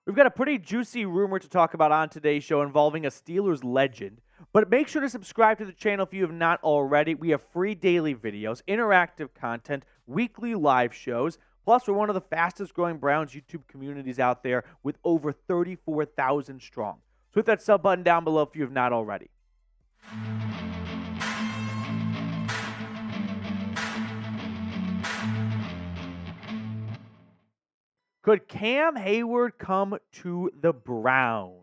We've got a pretty juicy rumor to talk about on today's show involving a Steelers legend. But make sure to subscribe to the channel if you have not already. We have free daily videos, interactive content, weekly live shows. Plus, we're one of the fastest growing Browns YouTube communities out there with over 34,000 strong. So hit that sub button down below if you have not already. Could Cam Heyward come to the Browns?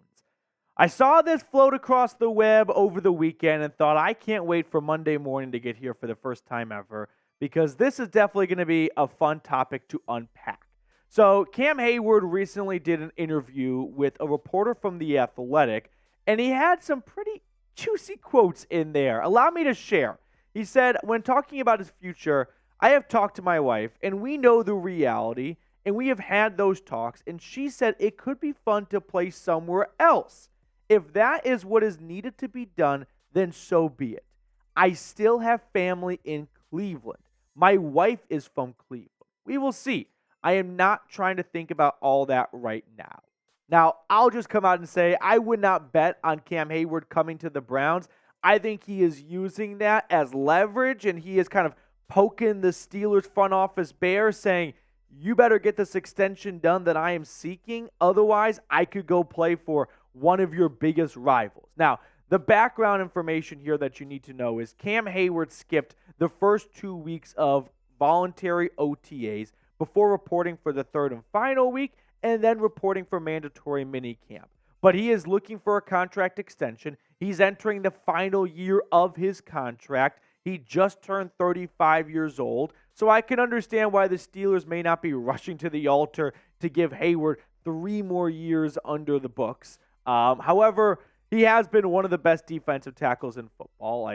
I saw this float across the web over the weekend and thought, I can't wait for Monday morning to get here for the first time ever, because this is definitely going to be a fun topic to unpack. So Cam Heyward recently did an interview with a reporter from The Athletic, and he had some pretty juicy quotes in there. Allow me to share. He said, when talking about his future, I have talked to my wife, and we know the reality, and we have had those talks, and she said it could be fun to play somewhere else. If that is what is needed to be done, then so be it. I still have family in Cleveland. My wife is from Cleveland. We will see. I am not trying to think about all that right now. Now, I'll just come out and say I would not bet on Cam Heyward coming to the Browns. I think he is using that as leverage, and he is kind of poking the Steelers front office bear, saying, you better get this extension done that I am seeking. Otherwise, I could go play for one of your biggest rivals. Now, the background information here that you need to know is Cam Heyward skipped the first 2 weeks of voluntary OTAs before reporting for the third and final week and then reporting for mandatory minicamp. But he is looking for a contract extension. He's entering the final year of his contract. He just turned 35 years old. So I can understand why the Steelers may not be rushing to the altar to give Heyward 3 more years under the books. However, he has been one of the best defensive tackles in football.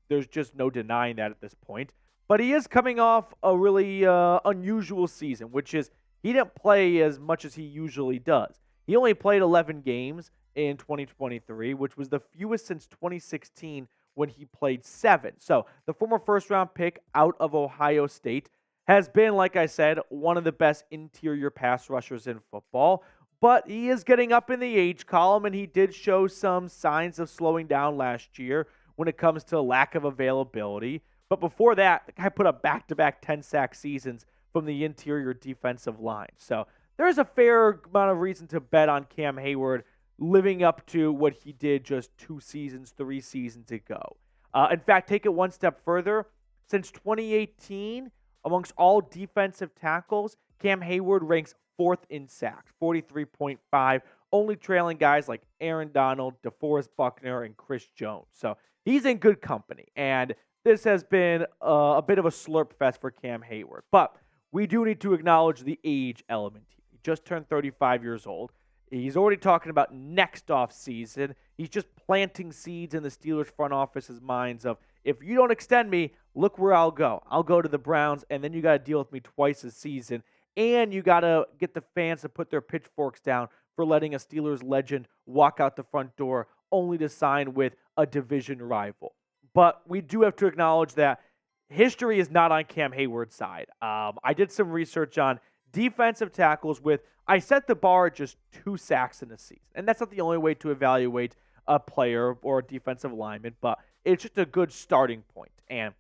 There's just no denying that at this point. But he is coming off a really unusual season, which is he didn't play as much as he usually does. He only played 11 games in 2023, which was the fewest since 2016 when he played 7. So the former first-round pick out of Ohio State has been, like I said, one of the best interior pass rushers in football. But he is getting up in the age column, and he did show some signs of slowing down last year when it comes to lack of availability. But before that, the guy put up back-to-back 10-sack seasons from the interior defensive line. So there's a fair amount of reason to bet on Cam Heyward living up to what he did just 3 seasons ago. In fact, take it one step further. Since 2018, amongst all defensive tackles, Cam Heyward ranks 4th in sacks, 43.5, only trailing guys like Aaron Donald, DeForest Buckner, and Chris Jones. So he's in good company, and this has been a bit of a slurp fest for Cam Heyward. But we do need to acknowledge the age element here. He just turned 35 years old. He's already talking about next offseason. He's just planting seeds in the Steelers front office's minds of, if you don't extend me, look where I'll go. I'll go to the Browns, and then you got to deal with me twice a season. And you got to get the fans to put their pitchforks down for letting a Steelers legend walk out the front door only to sign with a division rival. But we do have to acknowledge that history is not on Cam Heyward's side. I did some research on defensive tackles I set the bar at just 2 sacks in a season. And that's not the only way to evaluate a player or a defensive lineman, but it's just a good starting point. And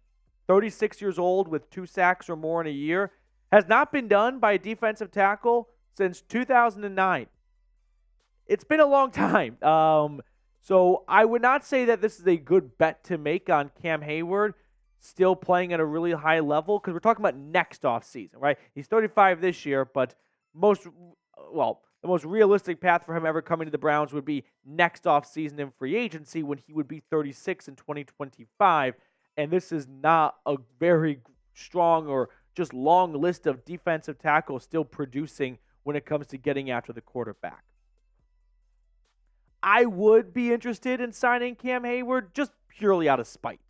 36 years old with 2 sacks or more in a year has not been done by a defensive tackle since 2009. It's been a long time. So I would not say that this is a good bet to make on Cam Heyward still playing at a really high level, because we're talking about next offseason, right? He's 35 this year, but the most realistic path for him ever coming to the Browns would be next offseason in free agency when he would be 36 in 2025. And this is not a very strong or just long list of defensive tackles still producing when it comes to getting after the quarterback. I would be interested in signing Cam Heyward just purely out of spite.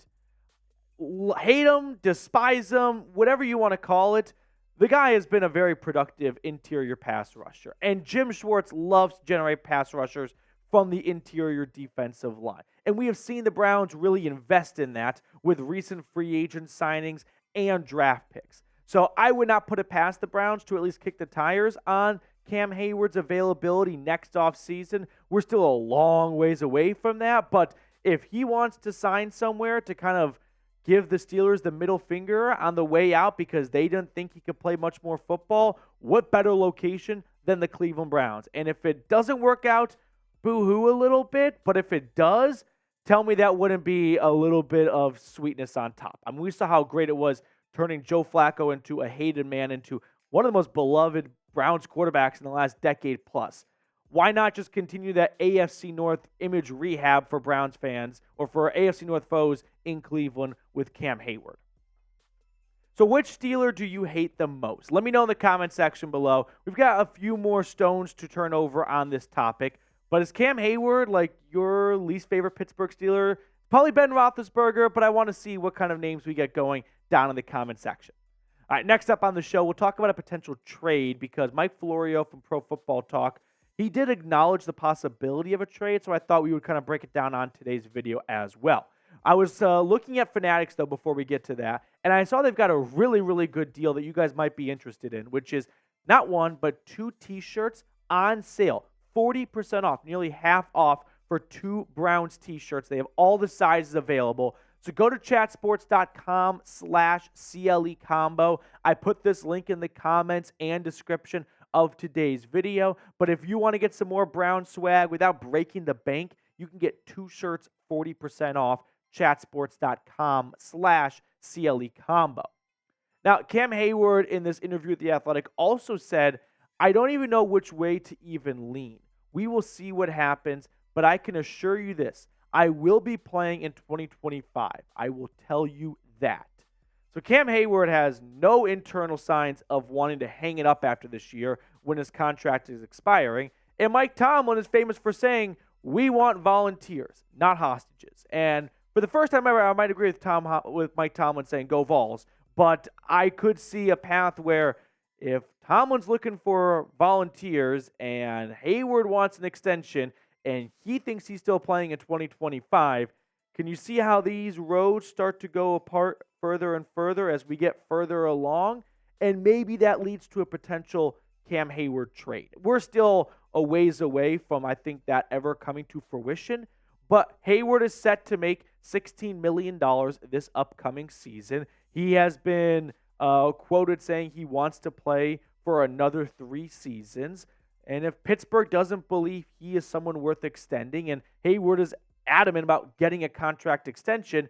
Hate him, despise him, whatever you want to call it. The guy has been a very productive interior pass rusher. And Jim Schwartz loves to generate pass rushers from the interior defensive line. And we have seen the Browns really invest in that with recent free agent signings and draft picks. So I would not put it past the Browns to at least kick the tires on Cam Heyward's availability next offseason. We're still a long ways away from that, but if he wants to sign somewhere to kind of give the Steelers the middle finger on the way out because they didn't think he could play much more football, what better location than the Cleveland Browns? And if it doesn't work out, boo-hoo a little bit, but if it does, tell me that wouldn't be a little bit of sweetness on top. I mean, we saw how great it was turning Joe Flacco into a hated man, into one of the most beloved Browns quarterbacks in the last decade plus. Why not just continue that AFC North image rehab for Browns fans or for AFC North foes in Cleveland with Cam Heyward? So which Steeler do you hate the most? Let me know in the comment section below. We've got a few more stones to turn over on this topic. But is Cam Heyward like your least favorite Pittsburgh Steeler? Probably Ben Roethlisberger, but I want to see what kind of names we get going down in the comment section. All right, next up on the show, we'll talk about a potential trade because Mike Florio from Pro Football Talk, he did acknowledge the possibility of a trade, so I thought we would kind of break it down on today's video as well. I was looking at Fanatics, though, before we get to that, and I saw they've got a really, really good deal that you guys might be interested in, which is not one, but 2 T-shirts on sale. 40% off, nearly half off for 2 Browns T-shirts. They have all the sizes available. So go to chatsports.com/CLE combo. I put this link in the comments and description of today's video. But if you want to get some more Brown swag without breaking the bank, you can get 2 shirts 40% off, chatsports.com/CLE combo. Now, Cam Heyward in this interview with The Athletic also said, I don't even know which way to even lean. We will see what happens, but I can assure you this. I will be playing in 2025. I will tell you that. So Cam Heyward has no internal signs of wanting to hang it up after this year when his contract is expiring. And Mike Tomlin is famous for saying, we want volunteers, not hostages. And for the first time ever, I might agree with Mike Tomlin saying, go Vols. But I could see a path where if Tomlin's looking for volunteers and Heyward wants an extension and he thinks he's still playing in 2025, can you see how these roads start to go apart further and further as we get further along? And maybe that leads to a potential Cam Heyward trade. We're still a ways away from, I think, that ever coming to fruition. But Heyward is set to make $16 million this upcoming season. He has been quoted saying he wants to play for another 3 seasons. And if Pittsburgh doesn't believe he is someone worth extending, and Heyward is adamant about getting a contract extension,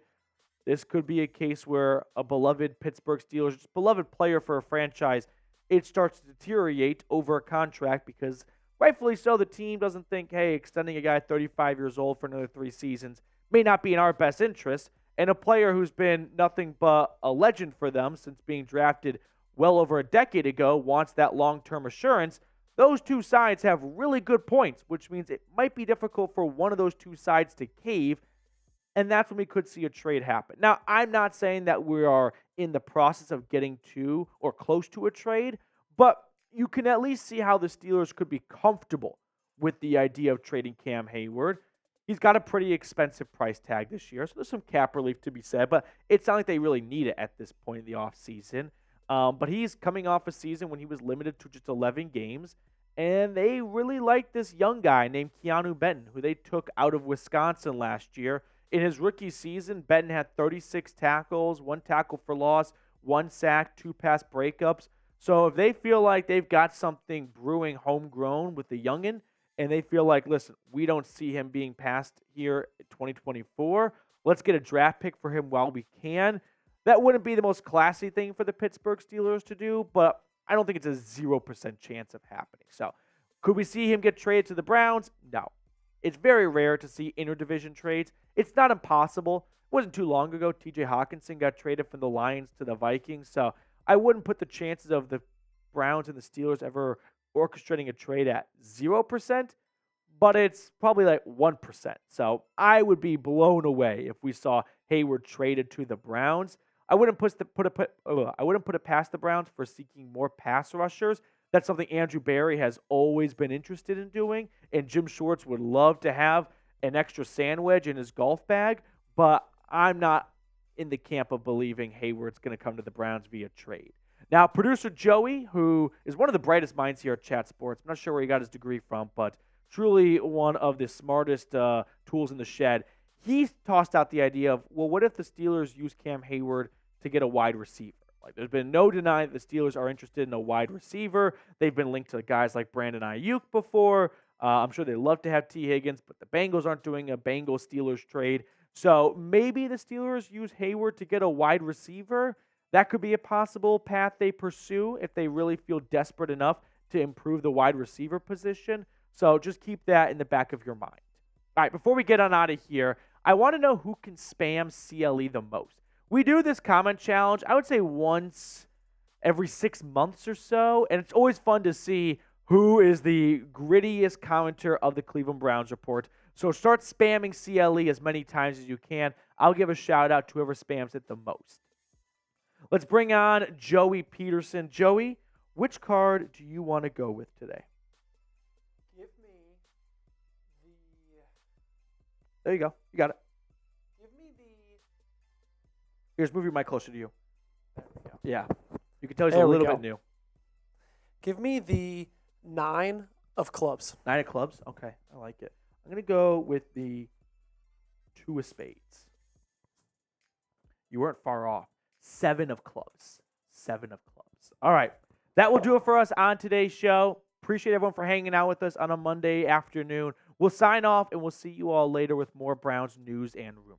this could be a case where a beloved Pittsburgh Steelers, just beloved player for a franchise, it starts to deteriorate over a contract because rightfully so, the team doesn't think, hey, extending a guy 35 years old for another 3 seasons may not be in our best interest. And a player who's been nothing but a legend for them since being drafted well over a decade ago wants that long-term assurance. Those 2 sides have really good points, which means it might be difficult for one of those 2 sides to cave, and that's when we could see a trade happen. Now, I'm not saying that we are in the process of getting to or close to a trade, but you can at least see how the Steelers could be comfortable with the idea of trading Cam Heyward. He's got a pretty expensive price tag this year, so there's some cap relief to be said, but it's not like they really need it at this point in the offseason. But he's coming off a season when he was limited to just 11 games, and they really like this young guy named Keanu Benton, who they took out of Wisconsin last year. In his rookie season, Benton had 36 tackles, 1 tackle for loss, 1 sack, 2 pass breakups. So if they feel like they've got something brewing homegrown with the youngin', and they feel like, listen, we don't see him being passed here in 2024, let's get a draft pick for him while we can. That wouldn't be the most classy thing for the Pittsburgh Steelers to do, but I don't think it's a 0% chance of happening. So could we see him get traded to the Browns? No. It's very rare to see interdivision trades. It's not impossible. It wasn't too long ago TJ Hawkinson got traded from the Lions to the Vikings, so I wouldn't put the chances of the Browns and the Steelers ever orchestrating a trade at 0%, but it's probably like 1%. So I would be blown away if we saw Heyward traded to the Browns. I wouldn't put it past the Browns for seeking more pass rushers. That's something Andrew Berry has always been interested in doing, and Jim Schwartz would love to have an extra sandwich in his golf bag, but I'm not in the camp of believing Heyward's going to come to the Browns via trade. Now, producer Joey, who is one of the brightest minds here at Chat Sports, I'm not sure where he got his degree from, but truly one of the smartest tools in the shed, he tossed out the idea of, well, what if the Steelers use Cam Heyward to get a wide receiver? Like, there's been no denying that the Steelers are interested in a wide receiver. They've been linked to guys like Brandon Ayuk before. I'm sure they love to have T. Higgins, but the Bengals aren't doing a Bengals-Steelers trade. So maybe the Steelers use Heyward to get a wide receiver. That could be a possible path they pursue if they really feel desperate enough to improve the wide receiver position. So just keep that in the back of your mind. All right, before we get on out of here, I want to know who can spam CLE the most. We do this comment challenge, I would say once every 6 months or so, and it's always fun to see who is the grittiest commenter of the Cleveland Browns report. So start spamming CLE as many times as you can. I'll give a shout out to whoever spams it the most. Let's bring on Joey Peterson. Joey, which card do you want to go with today? Give me the... There you go. You got it. Give me the... Here's, move your mic closer to you. There we go. Yeah. You can tell he's There a we little go. bit new. Give me the 9 of clubs. 9 of clubs? Okay, I like it. I'm going to go with the 2 of spades. You weren't far off. 7 of clubs. 7 of clubs. All right. That will do it for us on today's show. Appreciate everyone for hanging out with us on a Monday afternoon. We'll sign off, and we'll see you all later with more Browns news and rumors.